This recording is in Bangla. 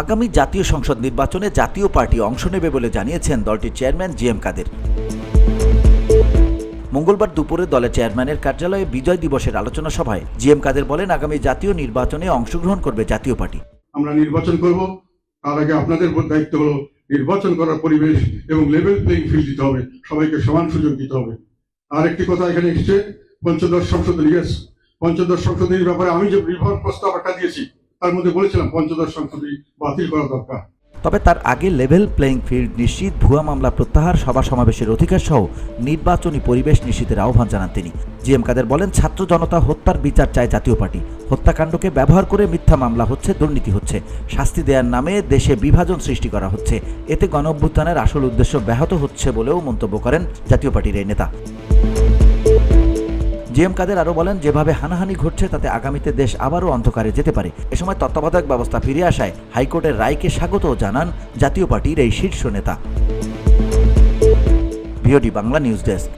আগামী জাতীয় সংসদ নির্বাচনে জাতীয় পার্টি অংশ নেবে বলে জানিয়েছেন দলটির চেয়ারম্যান জিএম কাদের। মঙ্গলবার দুপুরে দলের চেয়ারম্যানের কার্যালয়ে বিজয় দিবসের আলোচনা সভায় জিএম কাদের বলেন, আগামী জাতীয় নির্বাচনে অংশগ্রহণ করবে জাতীয় পার্টি। আমরা নির্বাচন করব, তার আগে আপনাদের দায়িত্ব হলো নির্বাচন করার পরিবেশ এবং লেভেল প্লেইং ফিল্ড দিতে হবে, সবাইকে সমান সুযোগ দিতে হবে। আর একটি কথা এখানে এসছে, পঞ্চদশ সংশোধনী। পঞ্চদশ সংশোধনীর ব্যাপারে আমি যে রিফর্ম প্রস্তাব একটা দিয়েছি তার মধ্যে বলেছিলাম পঞ্চদশ সংশোধনী বাতিল করা দরকার। তবে তার আগে লেভেল প্লেইং ফিল্ড নিশ্চিত, ভুয়া মামলা প্রত্যাহার, সভা সমাবেশের অধিকার সহ নির্বাচনী পরিবেশ নিশ্চিতের আহ্বান জানান তিনি। জিএম কাদের বলেন, ছাত্র জনতা হত্যার বিচার চায় জাতীয় পার্টি। হত্যাকাণ্ডকে ব্যবহার করে মিথ্যা মামলা হচ্ছে, দুর্নীতি হচ্ছে, শাস্তি দেওয়ার নামে দেশে বিভাজন সৃষ্টি করা হচ্ছে। এতে গণঅভ্যুত্থানের আসল উদ্দেশ্য ব্যাহত হচ্ছে বলেও মন্তব্য করেন জাতীয় পার্টির এই নেতা। জিএম কাদের আরও বলেন, যেভাবে হানাহানি ঘটছে তাতে আগামীতে দেশ আবারও অন্ধকারে যেতে পারে। এ সময় তত্ত্বাবধায়ক ব্যবস্থা ফিরে আসায় হাইকোর্টের রায়কে স্বাগত জানান জাতীয় পার্টির এই শীর্ষ নেতা। VOD Bangla news desk.